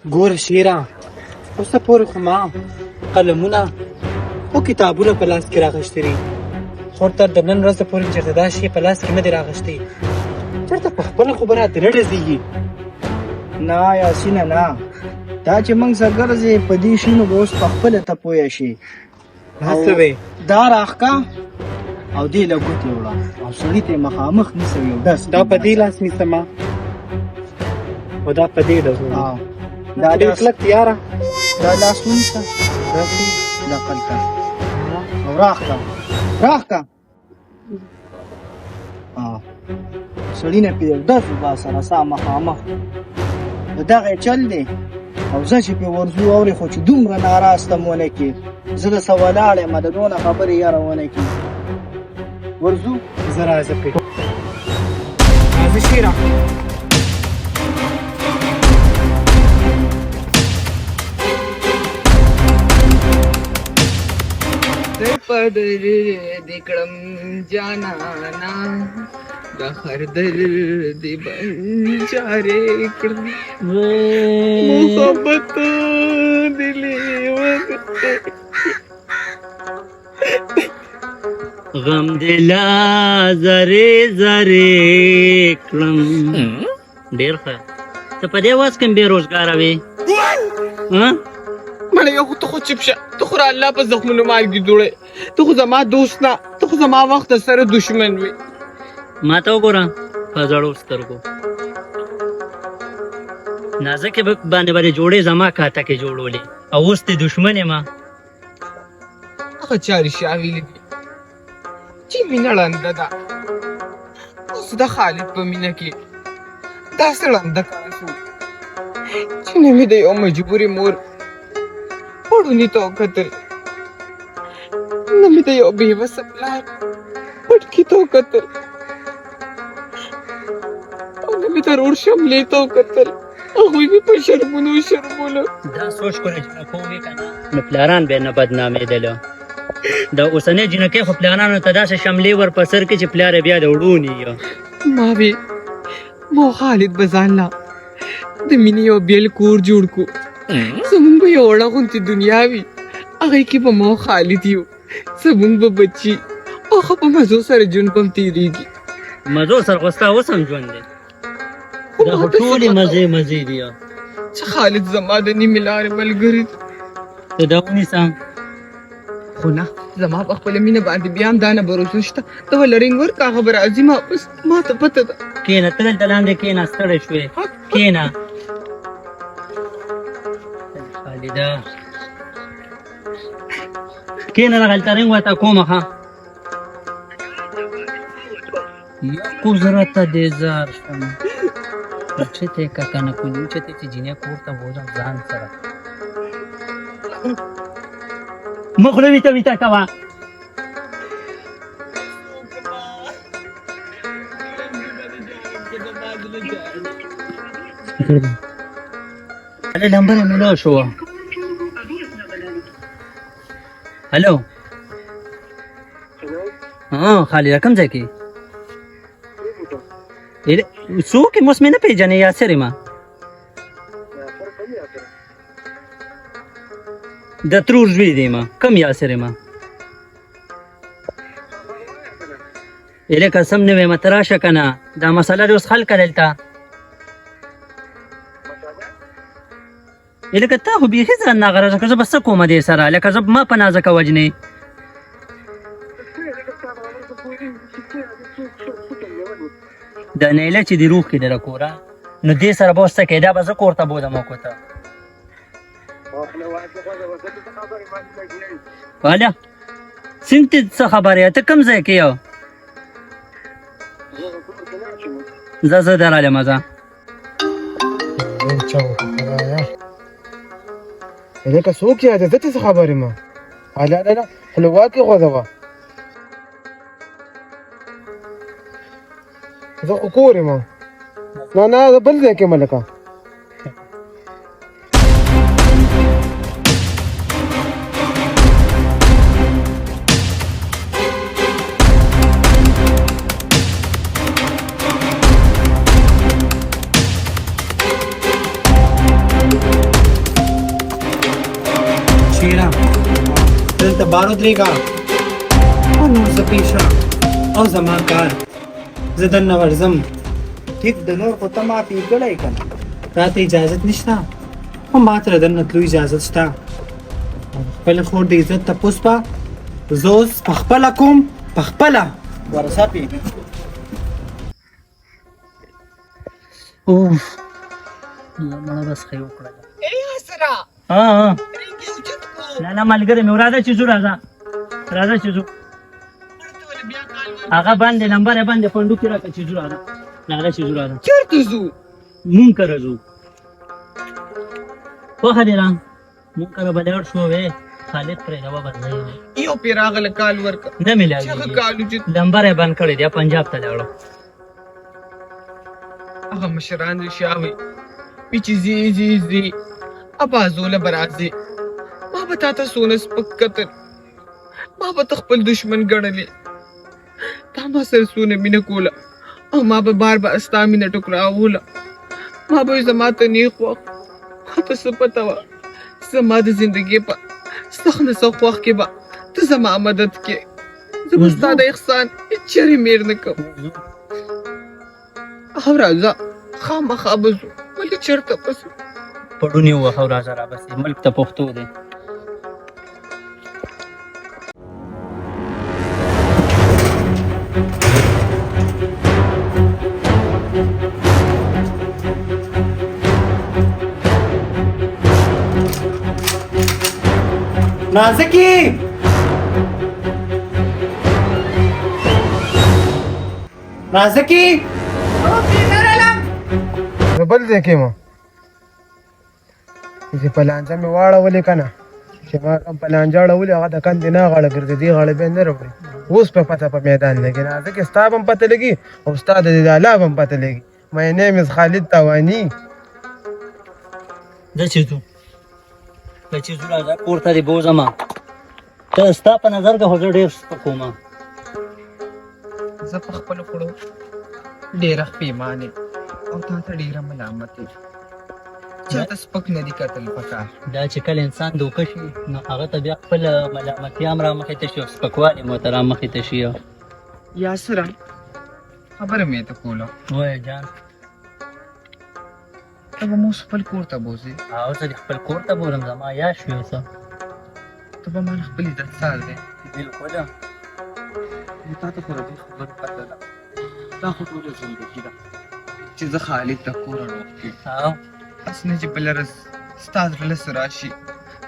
ګوره شیره، اوسه پورې خو ما قلمونه او کتابونه په لاس کې راغشتي دي، خو تر د نن ورځې پورې چېرته دا شی په لاس کې نه دی راغشتی. چېرته په خپله خو به راته نه ډزېږي. نه یاسینه نه، دا چې موږ سره ګرځې په دې شي نو به اوس په خپله ته پوه شي. هسه وې دا راښکه او دې له ګوتې وړه او سړي ته یې مخامخ نیسه یو ډز. دا په دې لاس نیسمه او دا په دې ډز دا ډېر کلک یاره. دا لاس ونیسه نقل کا او راښکه سړي نه پې یو ډز وباسه رسا مخامخ. د دغه چل دی او زه چې پې ورځو اورې خو چې دومره ناراسته م ونه کړي، زه درسه ولاړ یم د دونه خبرې یاره ونه کړي. ورځو زه راځه پې راځه شیره. پر دې کړم جانانا د هر درد بنجارې کړم محبت دلې وغته غم دلا زره زره کړم. ډېر ښه. ته په دې وخت کې بېروزګاره وې؟ مړه یو ته خو چپ شه، ته خو را الله په زخمونو مالګې دوړې، ته خو زما دوست نه، ته خو زما وخت سره دشمن وې. ما ته وګوره په زړو سترګو نازکې باندې به جوړې زما کاته کې جوړولې او اوس دې دښمن یم. هغه چا رښتیا ویلي دي چې مینه ړنده ده. اوس د خالد په مینه کې داسې ړنده کړی شو چې نه مې د یو مجبورې مور پړوني ته وکتل، نه مې د یو بېوسه پلار پټکي ته وکتل، او نه مې د ورور شملې ته وکتل. هغوی مې په شرمونو شرمولو. دا سوچ کړی چې کوم وي که نه نو پلاران به نه بدنامېدله. د اوسنۍ جینکۍ خو پلارانو ته داسې شملې ور په سر کې چې پلار یې بیا د وړوني یو. ما وې ما خالد به ځان لا د مینې یو بېل کور جوړ کړو. زمونږ به یو وړه غوندې دنیا وي، هغې کې به ما خالد یو، زمونږ به بچي او ښه په مزو سره ژوند به م تېرېږي. مزو سره خو ستا اوس هم ژوند دی، دا خو ټولې مزې مزې دي چې خالد زما د نیمې لارې ملګری دی. ته دا ونیسم خو نه، زما په خپله مینه باندې بیا هم دا نه بروسو شته. ته ولې رنګ ورکړه، هغه به راځي ما بس ما ته پته ده. کښېنه، ته دلته لاندې کښېنه، ستړی شوې کښېنه. خالده کښېنه، دغلته رنګ ورته کومه ښه. یا قدرته دې زار شم اوچتې که کنه کلي اوچتې چې جینۍ کور ته بوځم ځان سره. مه خوله ویته ویته کوه. هلې نمبر یې ملا شوه. هلو خالده کوم ځای کې څوک یم؟ اوس مې نه پېژنې، یاسر یم. د ترور زوی دی یم. کوم یاسر یم؟ لکه سم نه ویم، ته راشه که نه، دا مسله دې اوس حل که دلته. لکه تا خو بیخي ځان ناغرضه که زه به څه کومه دې سره، لکه زه ما په نازکه وجنې. د نیله چې دې روح کې دی د کوره نو دې سره به اوس څه کوې، دا به زه کور ته بوځم او کوته. واله څنګه ته څه خبرې، ته کوم ځای کې یو؟ زه درالم ځه. لکه څوک یې د څه خبرې ما نه خپلواکي غوځوه. زه خو کور یم. نه زه بل ځای کې یم لکه شیره دلته بار ودرېږه او نور زه پیشه او زما کار زه دننه ورځم. ټیک د نور خو ته معافي کړی که نه؟ راته اجازت نشته خو ما ته د دننه تلو اجازت شته. خپلې خور د عزت تپوس به زه اوس پخپله کوم پخپله. ورسپې اوف مړه بس خی وکړه. ها نه ملګری مې راځه چې ځو راځه چې ځو هغه باندې نمبر یې باندې فندوق کې راکړه چې ځو راځه چېرته ځو؟ مونږ کره ځو پوهه دې را مونږ کره به لاړ شو وې خالد پرېږده به ځای یو پې راغله کال ورکړه نه مې چې هغه لاګېږي کالو چې نمبر یې بند کړی دی پنجاب ته لاړو. هغه مشران رښتیا وایي وي چې ځي ابازوله به راځي. ما به تا ته څونه سپک کتل، ما به ته خپل دشمن ګڼلې، تا ما سره څونه مینه کوله او ما به بار به ستا مینه ټکراوله. ما به زما ته نیغ وخت ما ته څه پته وه زما د زندګۍ په سخت نه سخت وخت کې به ته زما مدد کې. زه به ستا د احسان هېڅ چېرې میر نه کوم. او راځه خامخا به ځو ولې چېرته به ځو؟ پړون یې ووهه او راځه رابسې ملک ته پښتو دی. نازکی زه بل ځای کې یم چې په لانجه مې واړولې که نه چې ما کوم په لانجه اړولې هغه د کندې نه غاړه ګرځي دې غاړه بیا نه راوړي. اوس په پته په میدان لګي نازکې ستا به هم پته لګي او ستا د دې الله به هم پته لګي. My name is خالد توانی. دا چې ځو راځه کور ته دې بوځمه. ته ستا په نظر کې خو زه ډېر سپک وم. زه په خپلو کړو ډېره پښېمانه او تا ته ډېره ملامت یم. چاته سپک نه دي کتل پکار. دا چې کله انسان دوکه شي نو هغه ته بیا خپل ملامتیا هم رامخې ته شي او سپکوالي مو ته رامخې ته شي. یا سره خبره مې ته کوله وایه جان ته به موږ خپل کور ته بوځې او زه دې خپل کور ته بولم زما یا شو یو څه ته به مال خپل عزت سال دی. بلکل تا ته خو د دې خبرو پته ده دا خو ټوله زندګي ده چې زه خالد ته کور وکړم. او هسې نه چې بله ورځ ستا زړه څه راشي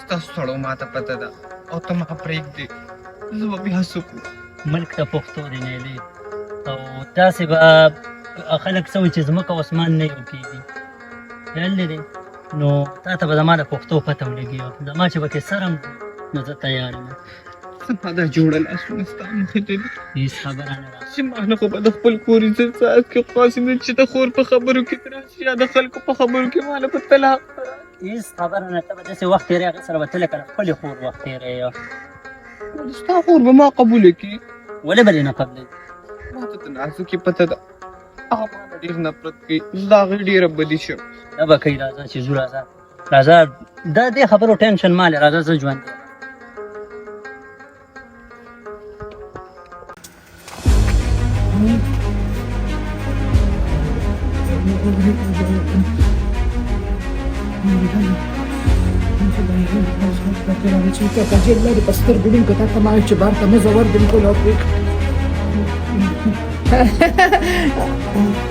ستاسو سړو ما ته پته ده او ته ما پرېږدې زه به بیا څه کړو. ملک ته پښتو دی نیلې او داسې به خلک څه وایي چې ځمکه او اسمان نه یو کېږي خیال دی نو تا ته به زما د پښتو پته ولګي زما چې پکې سر هم نو زه تیار یم. زما دا جوړه لاسونه ستا مخې ته دي هېڅ خبره نه ده. چې ما نه خو به د خپل کور عزت ساعت کې خاص نه چې د خور په خبرو کې تر راشي یا د خلکو په خبرو کې ما نه په طلاق هېڅ خبره نه ته به داسې وخت تېرې هغې سره به ته لکه د خپلې خور وخت تېرې. ستا خور به ما قبوله کړي ولې به دې نه قبلوي؟ ما ته د نازکې پته ده هغه ما نه ډېر نفرت کوي زه د هغې ډېره بدي شم. دا به کوي راځه چې ځو راځه دا دې خبرو ټینشن ما لې راځه زه ژوند یم.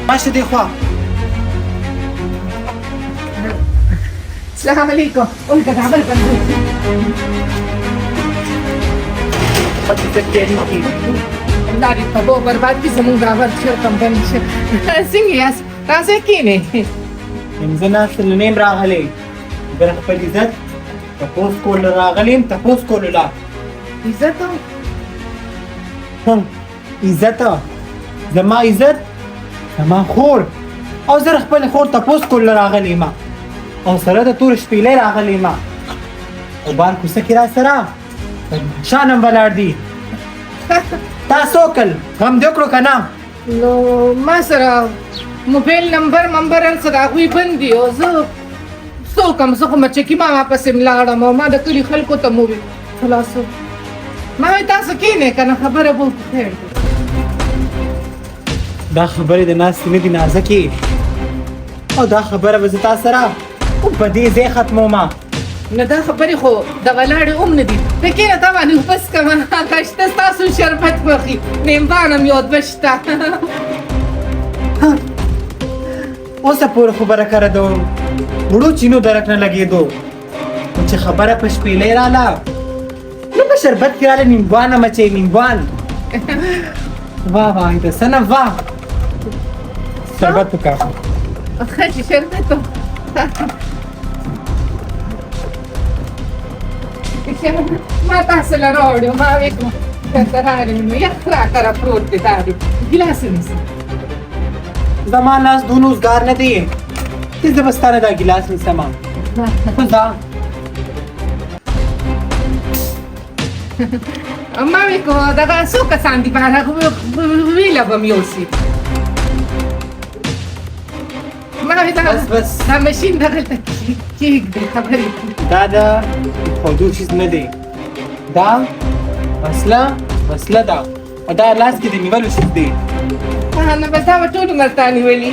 ماشه دی خوا السلام عليكم قلت تعبان داري طبو برباد کی زمون غاور چرتم بنش څنګه یاست راځه کینې زه ناست نیم راغلی در خپل عزت تپوس کول راغلیم تپوس کولو لا عزت عزت زما عزت زما خور او زه خپل خور تپوس کول راغلیم او سره د تور شپېلې راغلیم او بار کوڅه کې را سره شانم ولاړ دي تاسو کل غم دې کړو که نه نو ما سره موبایل نمبر هر څه د هغوی بند دي او زه څه کوم زه خو مرچکي ماما پسې لاړم او ما د کلي خلکو ته مو وویل خلاصو ما وایي تاسو کښېنئ که نه خبره به خیر دا خبرې د ناستې نه دي نازکې او دا خبره به زه تا سره په دې ځای ختمومه نه دا خبرې خو د ولاړې هم نه دي ته کښېنه ته باندې اوبه څکمه که شته ستاسو شربت خوښي نیمبان هم یو دوه شته اوسه پورې خو برکره دو وړو چینو درک نه لګېدو نو چې خبره په شپېلۍ راله نو په شربت کې راله نیمبوان مچې نیمبوان واه واه د سنه واه شربت وکړه ښه چې شربت ما تاسو له راوړو ما وې کوم درته راغلی نو یخ راکره پروت دی دا دی ګیلاس ونیسه زما لاس دون اوزګار نه دی چې زه به ستا نه دا ګیلاس نیسمه خو ځه ما وې کوم دغه څو کسان دي په هغه ویله به مې یوسي ما وې بس بس دا ماشین دغلته کېږدي خبرې دا د خودو چیز نه دی دا وسله ده او دا لاس کې د نیولو چیز دی نه بس دا به ټول عمر تا نیولي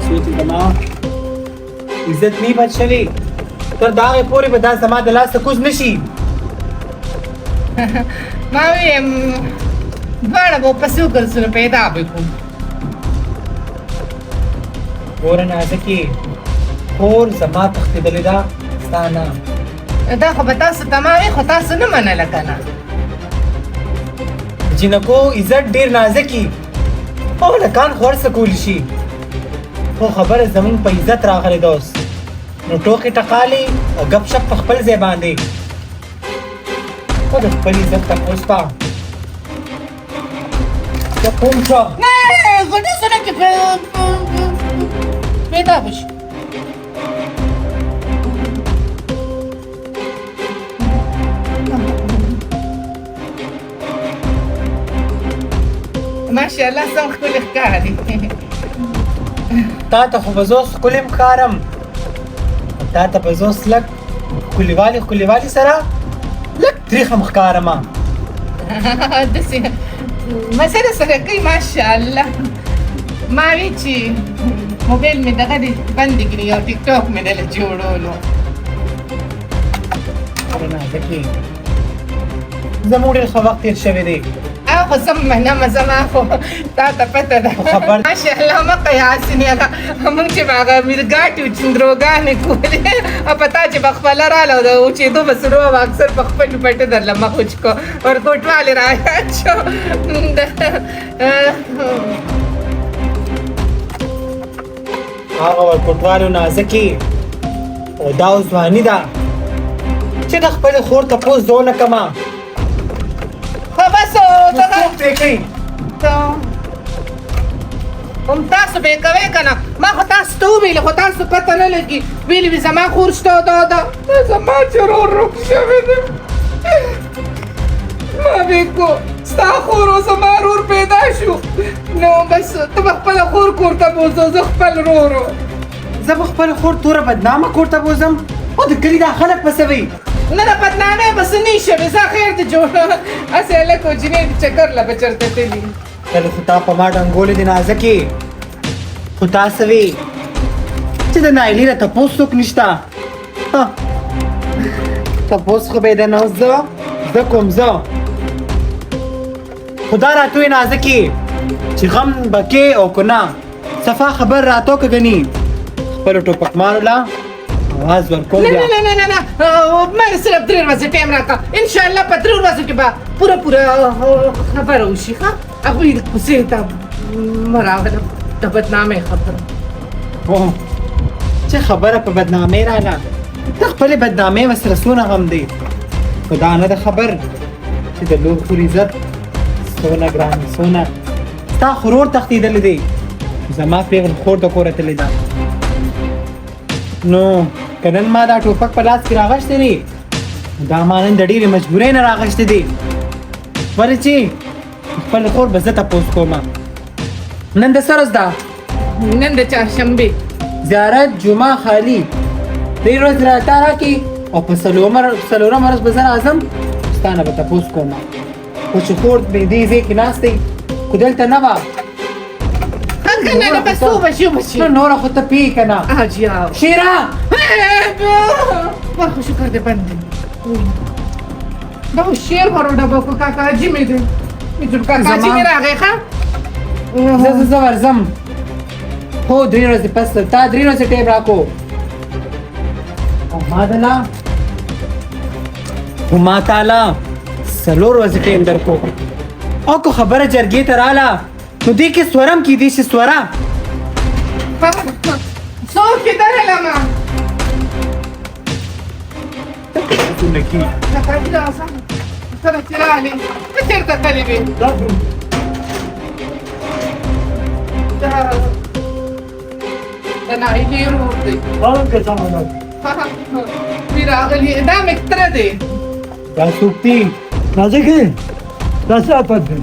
سوچ زما عزت نه بچ شوی تر دا پورې به دا زما د لاسه کوز نشي ما ویم دواړه به پسې وګرځو نو پیدا به کوم ګوره نازکې خور زما تښتېدلې ده ستا نه دا خو به تاسو ته ما وې خو تاسو نه منله که نه جینکو عزت ډېر نازکي او لکان خور څه کولی شي خو خبره زمونږ په عزت راغلی ده اوس نو ټوکې ټقالې او ګپ شپ په خپل ځای باندې خو د خپل عزت تپوس کا ته کوم شو نه غوټه سره کې پیدا بشي ماشاءالله څنګه ښکلې ښکاري تا ته خو به زه اوس ښکلې م ښکارم تا ته به زه اوس لږ ښکلېوالي سره لږ تریخه م ښکارمه داسې مسله سره کوي ماشاءالله ما وی چې موبایل مې دغه دی بند کړي او ټیک ټاک مې دله جوړولو نازکې زموږ ډېر ښه وخت تېر شوی دی او خو زه منمه زما خو تا ته پته ده خبر ماشاءالله مه قیاسنې هغه مونږ چې به هغه میرګاټې و چندروګانې کولې او په تا چې به خپله راله د اوچېدو به سرو به اکثر په خپلو پټه درله مخ وچ کو ورکوټوالې رایاد شو هغه ورکوټوالو نازکې او دا اوس ځواني ده چې د خپلې خور تپوس زه ونه کړمه خو بس دغه څوک پرې کوي هم تاسو به یې کوئ که نه ما خو تاسو ته وویلې خو تاسو پته نه لګي ویلې وي زما خور شته او دا زما چې ورور روغ شوی دی ما وې کو ستا خور او زما ورور پیدا شو نو بس ته به خپله خور کور ته بوځو زه خپل ورور زه به خپله خور توره بدنامه کور ته بوځم او د کلي دا خلک پسې وي نه د بدنامۍ بس نه شوې زه خیر دې جوړه هسې هلک او جینۍ د چکر له به چېرته تلي کله خو تا په ما ډنګولې دي نازکې خو تا څه وې چې د نایلې نه تپوس څوک نشته تپوس خو به یې نه اوس زه کوم زه خو دا راته وې نازکې چې غم به کې او که نه صفا خبر راته که ګني خپلو ټوپکمانو له आवाज ورکول نه ما صرف 3 ورځې ټایم راکړه انشاءالله په 3 ورځو کې به پوره خبره وشي ښه هغوی کوڅې ته مه راغله د بدنامۍ خبره چې خبره په بدنامۍ راله د خپلې بدنامۍ ورسره څونه غم دی خو دا نه ده خبر چې د لور خور عزت څونه ګران دی څونه ستا خورور تښتېدلی دی زما پرېغل خور د کوره تللی ده نو که نن ما دا ټوپک په لاس کې راغشتی دی دا ما نن د ډېرې مجبورۍ نه راغشتی دی ولې چې خپل خور به زه تپوس کومه نن د څه ورځ ده نن د چهارشنبې زیارت جمعه خالي درې ورځې راته راکړي او په څلورم ورځ به زه راځم ستا نه به تپوس کوم خو چې خور مې دې ځای کې ناست دی خو دلته نه وه کنه نه بس تو بشي نو نوره خو ته پوهېږي که نه حاجي شیره برخو شکر دې بند دی دا خو شیر ورو ډبه کو کاکا حاجي مې دی میجوړ کاکا حاجي مې راغی ښه زه ورځم هو 3 ورځې پس تا 3 ورځې ټایم راکو او ما دله خو ما تاله 4 ورځې ټایم درکو او که خبره جرګې ته راله نو دې کې سورم کیدی شي سوره څوک یې درلمه کاکا حاجي دا اسانه سره چې راغلې ته چېرته تللی وې د ناهیلې ورور دی وی راغلی دا مې تره دی دا څوک دي راځي دا څه اپات دی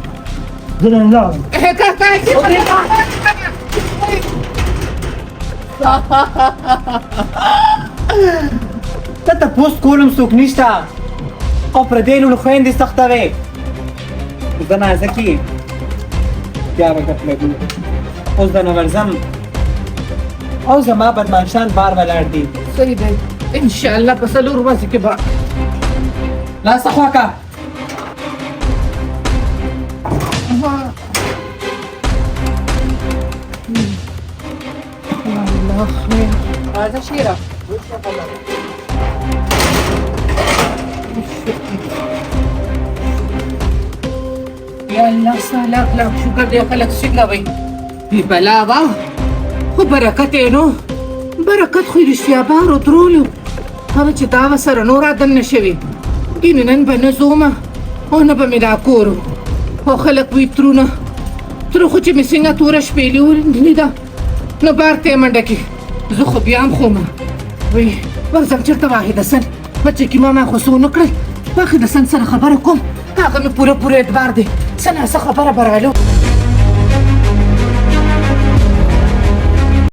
زه نن لاړم کاکا حاجي ته تپوس کولم څوک نشته او پردې لوڼو خویندې سختوې زه نازکي بیا به ګپ لګو اوس به نه ورځم او زما بدماشان بار ولاړ دي صحیح دی انشاءالله په 4 ورځو کې به لاس ته خوا که الله خیر راځه شیره یا الله سالاک لاک شکر دی خلک څنګه وي بی بلا وا خو برکت یې نو برکت خو رښتیا بار ودرولو هغه چې دا سره نور دننه شوي ګینې نن به نه ځومه او نه به مې دا کور خو خلک وي ترونه تر خو چې مې څنګه توره شپېلې ولیده نو بار ته یې منډه کړي زه خو بیا هم خومه وی ورځم چېرته واحده سن بچه کې ما خو څه ونه کړل واحده سن سره خبره کوم هغه مې پوره اعتبار دی څه ناڅه خبره به رالو